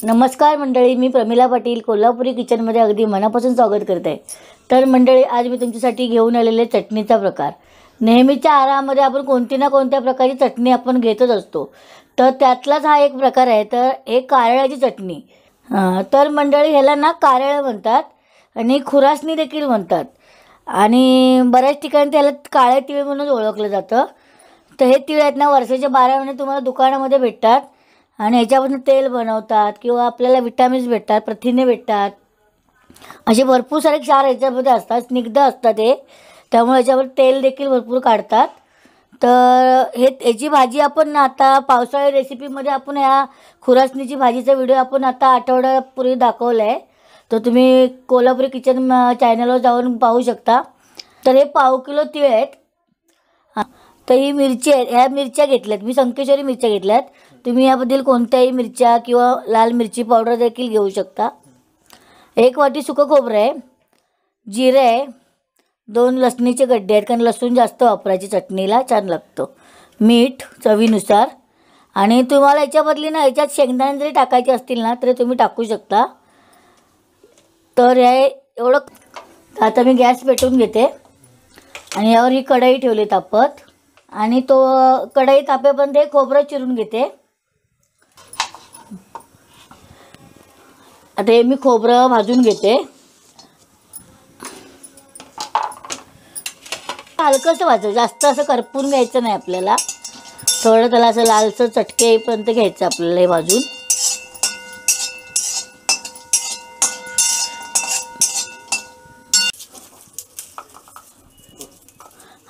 नमस्कार मंडळी, मी प्रमिला पाटील कोल्हापुरी किचनमध्ये अगदी मनापासून स्वागत करते. तर मंडळी, आज मी तुमच्यासाठी घेऊन आलेले चटणीचा प्रकार. नेहमीच्या आहारामध्ये आपण कोणती ना कोणत्या प्रकारची चटणी आपण घेतच असतो. तर त्यातलाच हा एक प्रकार आहे. तर हे कारळ्याची चटणी. तर मंडळी, ह्याला ना कारळं म्हणतात आणि खुरासणी देखील म्हणतात आणि बऱ्याच ठिकाणी त्याला काळे तीळ म्हणून ओळखलं जातं. तर हे तीळ आहेत ना, वर्षाचे 12 महिने तुम्हाला दुकानामध्ये भेटतात आणि ह्याच्यापासून तेल बनवतात किंवा आपल्याला विटॅमिन्स भेटतात, प्रथिने भेटतात. असे भरपूर सारे क्षार ह्याच्यामध्ये असतात, स्निग्ध असतात हे, त्यामुळे ह्याच्यावर तेल देखील भरपूर काढतात. तर याची भाजी आपण आता पावसाळी रेसिपीमध्ये आपण ह्या खुरासणीची भाजीचा व्हिडिओ आपण आता आठवड्यापूर्वी दाखवला आहे. तर तुम्ही कोल्हापुरी किचन चॅनलवर जाऊन पाहू शकता. तर हे पाव किलो तीळ आहेत. तर ही मिरची आहे, ह्या मिरच्या घेतल्यात मी, संकेश्वरी मिरच्या घेतल्यात. तुम्ही याबद्दल कोणत्याही मिरच्या किंवा लाल मिरची पावडर देखील घेऊ शकता. 1 वाटी सुकं खोबरं आहे, जिरे आहे, 2 लसणीचे गड्डे आहेत, कारण लसूण जास्त वापरायची चटणीला, छान लागतं. मीठ चवीनुसार. आणि तुम्हाला याच्याबदली ना ह्याच्यात शेंगदाणे जरी टाकायचे असतील ना तरी तुम्ही टाकू शकता. तर हे एवढं. आता मी गॅस पेटवून घेते आणि यावर ही कढई ठेवली तापत आणि तो कढई तापेपर्यंत हे खोबरं चिरून घेते. आता हे मी खोबरं भाजून घेते. हलकंसं भाजायचं, जास्त असं करपून घ्यायचं नाही आपल्याला. थोडं त्याला असं लालसर चटके येईपर्यंत घ्यायचं आपल्याला हे भाजून.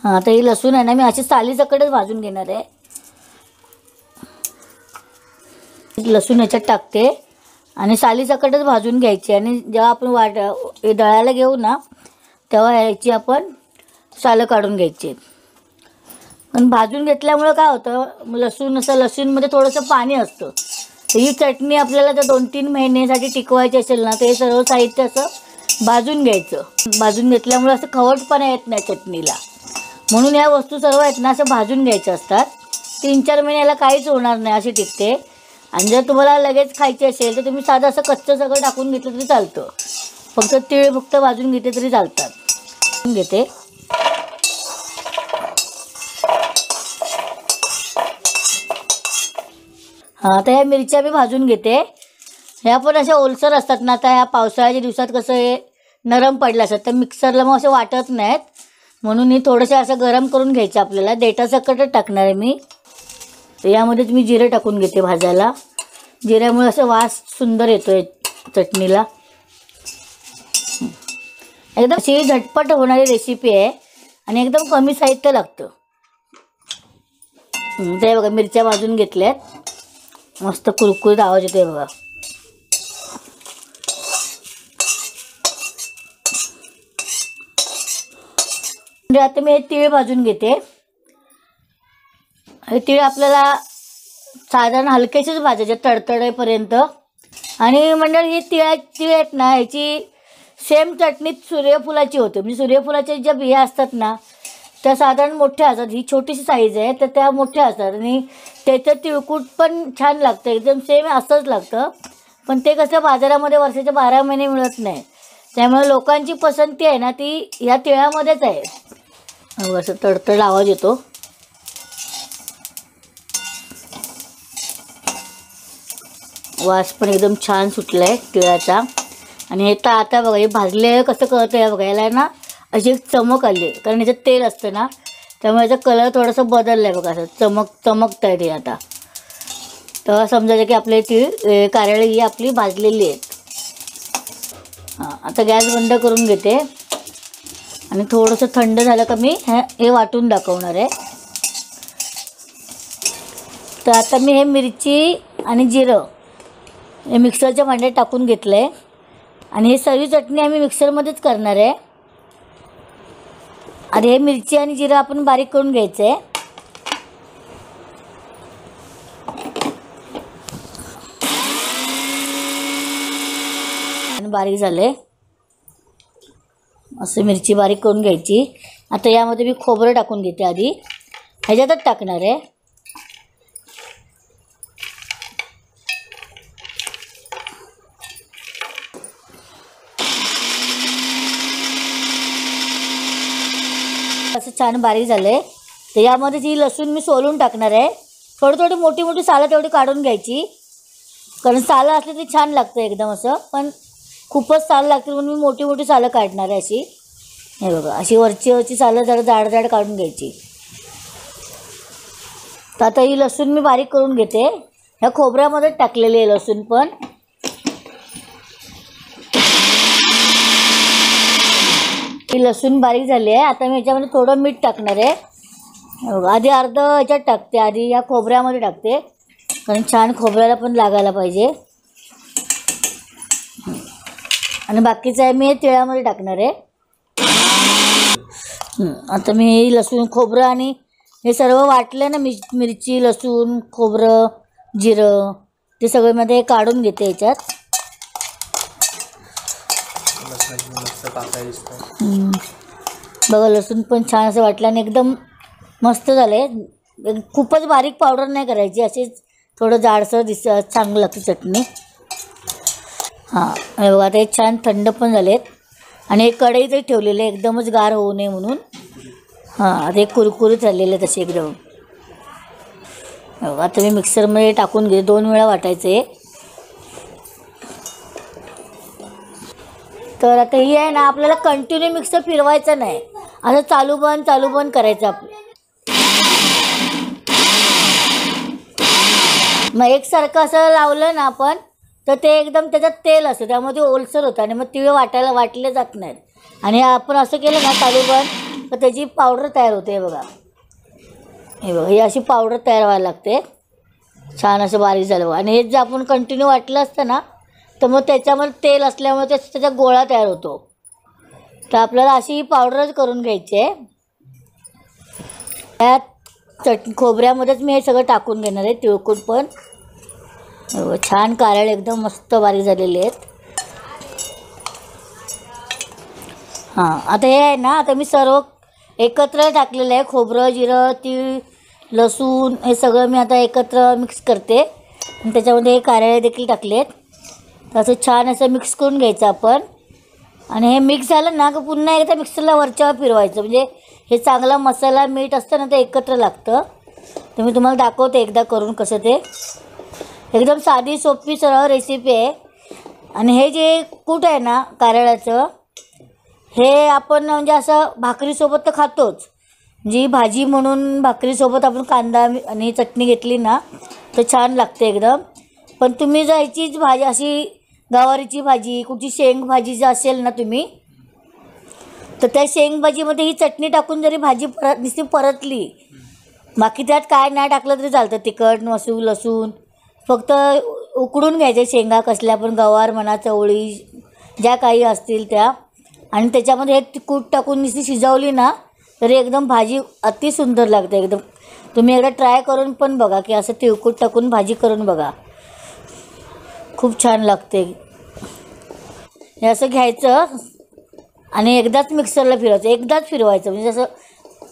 आता ही लसूण आहे ना, मी अशी सालीसकटच भाजून घेणार आहे. लसूण याच्यात टाकते आणि सालीसकटच भाजून घ्यायची. आणि जेव्हा आपण दळायला घेऊ ना तेव्हा याची आपण सालं काढून घ्यायची. पण भाजून घेतल्यामुळं काय होतं, लसूणमध्ये थोडंसं पाणी असतं. तर ही चटणी आपल्याला जर 2-3 महिन्यासाठी टिकवायची असेल ना तर हे सर्व साहित्य असं भाजून घ्यायचं. भाजून घेतल्यामुळं असं खवटपणा येत नाही चटणीला, म्हणून या वस्तू सर्व आहेत ना असं भाजून घ्यायच्या असतात. 3-4 महिने याला काहीच होणार नाही, अशी टिकते. आणि जर तुम्हाला लगेच खायची असेल तर तुम्ही साधं असं कच्चं सगळं टाकून घेतलं तरी चालतं. तीळ फक्त भाजून घेते तरी चालतात. घेते आता ह्या मिरच्या मी भाजून घेते. ह्या पण अशा ओलसर असतात ना, आता ह्या पावसाळ्याच्या दिवसात कसं हे नरम पडलं असतात तर मिक्सरला मग असं वाटत नाहीत, म्हणून हे थोडंसं असं गरम करून घ्यायचं आपल्याला. देठासकटच टाकणार आहे मी. तर यामध्येच मी जिरे टाकून घेते भाजायला. जिऱ्यामुळे असं वास सुंदर येतो आहे चटणीला. एकदम अशी झटपट होणारी रेसिपी आहे आणि एकदम कमी साहित्य लागतं. ते बघा, मिरच्या भाजून घेतल्यात, मस्त कुरकुरीत आवाज येतोय बघा. आता मी हे तीळ भाजून घेते. हे तीळ आपल्याला साधारण हलकेसेच भाजायचे तडतडेपर्यंत. आणि मंडळी, ही तीळ आहेत ना, ह्याची सेम चटणी सूर्यफुलाची होते. म्हणजे सूर्यफुलाच्या ज्या बिया असतात ना त्या साधारण मोठ्या असतात. ही छोटीशी साईज आहे तर त्या मोठ्या असतात आणि त्याचं तिळकूट पण छान लागतं, एकदम सेम असंच लागतं. पण ते कसं बाजारामध्ये वर्षाचे 12 महिने मिळत नाही, त्यामुळे लोकांची पसंती आहे ना ती ह्या तिळामध्येच आहे. असं तडतड आवाज येतो. वास पण एकदम छान सुटला आहे तिळाचा. आणि हे तर आता बघा, हे भाजले कसं कळतं आहे बघा, याला ना अशी एक चमक आली आहे, कारण याच्यात तेल असतं ना त्यामुळे याचा कलर थोडंसं बदलला आहे बघा. असं चमकतं आहे ते आता. तर समजायचं की आपले तीळ कारळी ही आपली भाजलेली आहेत. आता गॅस बंद करून घेते आणि थोडंसं थंड झालं का मी हे वाटून दाखवणार आहे. तर आता मी हे मिरची आणि जिरं हे मिक्सरच्या भांड्यात टाकून घेतलं आहे आणि हे सर्व चटणी आम्ही मिक्सरमध्येच करणार आहे. आणि हे मिरची आणि जिरं आपण बारीक करून घ्यायचं आहे. आणि बारीक झाले असं मिरची बारीक करून घ्यायची. आता यामध्ये मी खोबरं टाकून घेते आधी, ह्याच्यातच टाकणार आहे. असं छान बारीक झालं आहे. तर यामध्ये जी लसूण मी सोलून टाकणार आहे. थोडी थोडी मोठी मोठी सालं तेवढी काढून घ्यायची, कारण सालं असली ती छान लागतं एकदम असं. पण खूपच सालं लागतील म्हणून मी मोठी मोठी सालं काढणार आहे अशी. हे बघा, अशी वरची सालं जरा जाड जाड काढून घ्यायची. तर आता ही लसूण मी बारीक करून घेते. ह्या खोबऱ्यामध्ये टाकलेली आहे लसूण पण. ही लसूण बारीक झाली आहे. आता मी ह्याच्यामध्ये थोडं मीठ टाकणार आहे. आधी अर्ध ह्याच्यात टाकते, आधी या खोबऱ्यामध्ये टाकते, कारण छान खोबऱ्याला पण लागायला पाहिजे. आणि बाकीचं आहे मी तिळामध्ये टाकणार आहे. आता मी लसूण खोबरं आणि हे सर्व वाटलं ना, मिरची लसूण खोबरं जिरं ते सगळं मध्ये काढून घेते ह्याच्यात. बघा लसूण पण छान असं वाटलं आणि एकदम मस्त झाले. खूपच बारीक पावडर नाही करायची, अशीच थोडं जाडसर चांगलं लागतं चटणी. हां बघा, आता हे छान थंड पण झालेत आणि एक कढईतच ठेवलेले एकदमच गार होऊ नये म्हणून. हां आता एक कुरकुरीत झालेले तसे एकदम. आता मी मिक्सरमध्ये टाकून घेते, 2 वेळा वाटायचे. तर आता ही आहे ना, आपल्याला कंटिन्यू मिक्सर फिरवायचं नाही, असं चालू बंद करायचं आपलं. मग एकसारखं असं लावलं ना आपण तर ते एकदम त्याच्यात तेल असतं, त्यामुळे ते ओलसर होतं आणि मग तिळ वाटले जात नाहीत. आणि आपण असं केलं ना चालू बंद, तर त्याची पावडर तयार होते. हे बघा, हे बघा, ही अशी पावडर तयार व्हायला लागते. छान असं बारीक झालं. आणि हे जर आपण कंटिन्यू वाटलं असतं ना, तर मग त्याच्यामध्ये तेल असल्यामुळे त्याचा गोळा तयार होतो. तर आपल्याला अशी ही पावडरच करून घ्यायची आहे. त्यात खोबऱ्यामध्येच मी हे सगळं टाकून घेणार आहे, तिळकुट पण. छान कारळे एकदम मस्त बारीक झालेले आहेत. हां आता हे आहे ना, आता मी सर्व एकत्र टाकलेलं आहे. खोबरं जिरं तीळ लसूण हे सगळं मी आता एकत्र मिक्स करते आणि त्याच्यामध्ये हे कारळे देखील टाकलेत. तर असं छान असं मिक्स करून घ्यायचं आपण. आणि हे मिक्स झालं ना, की पुन्हा एकदा मिक्सरला वरच्यावर फिरवायचं, म्हणजे हे चांगला मसाला मीठ असतं ना ते एकत्र लागतं. तर मी तुम्हाला दाखवते एकदा करून कसं ते. एकदम साधी सोपी सरळ रेसिपी आहे. आणि हे जे कूट आहे ना कारळ्याचं, हे आपण म्हणजे असं भाकरीसोबत तर खातोच. जी भाजी म्हणून भाकरीसोबत आपण कांदा आणि चटणी घेतली ना तर छान लागते एकदम. पण तुम्ही जर ह्याचीच भाजी अशी गवारीची भाजी कुठची शेंगभाजी जर असेल ना तुम्ही, तर त्या शेंगभाजीमध्ये ही चटणी टाकून जरी भाजी नुसती परतली, बाकी त्यात काय नाही टाकलं तरी चालतं. तिखट लसूण फक्त उकडून घ्यायचे शेंगा कसल्या पण, गवार म्हणा चवळी ज्या काही असतील त्या, आणि त्याच्यामध्ये हे कूट टाकून नुसती शिजवली ना तरी एकदम भाजी अति सुंदर लागते एकदम. तुम्ही एकदा ट्राय करून पण बघा, की असं तिळकूट टाकून भाजी करून बघा, खूप छान लागते. हे असं घ्यायचं आणि एकदाच मिक्सरला फिरवायचं, एकदाच फिरवायचं, म्हणजे असं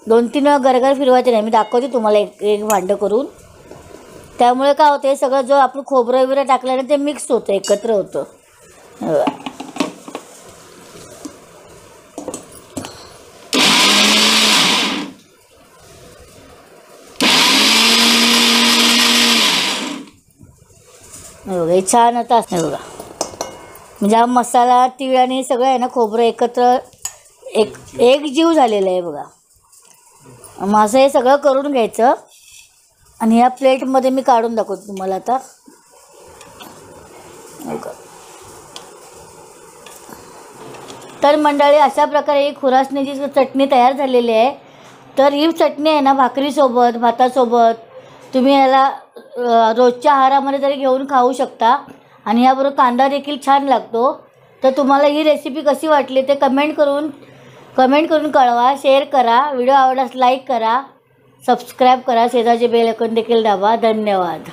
2-3 वेळा गरगर फिरवायचं नाही. मी दाखवते तुम्हाला एक भांडं करून. त्यामुळे काय होतं, हे सगळं जो आपण खोबरं वगैरे टाकल्याने ते मिक्स होतं, एकत्र होतं. हे छान आता असं बघा, म्हणजे हा मसाला तीळ आणि सगळं आहे ना खोबरं एकत्र एक जीव झालेलं आहे बघा. मग असं हे सगळं करून घ्यायचं आणि ह्या प्लेटमध्ये मी काढून दाखवतो तुम्हाला आता. तर मंडळी, अशा प्रकारे ही खुरासणीची चटणी तयार झालेली आहे. तर ही चटणी आहे ना भाकरीसोबत भातासोबत तुम्ही याला रोजच्या आहारामध्ये जरी घेऊन खाऊ शकता. आणि याबरोबर कांदा देखील छान लागतो. तर तुम्हाला ही रेसिपी कशी वाटली ते कमेंट करून कळवा. शेअर करा, व्हिडिओ आवडल्यास लाईक करा, सबस्क्राईब करा, शेजारचे बेल आयकॉन देखील दाबा. धन्यवाद.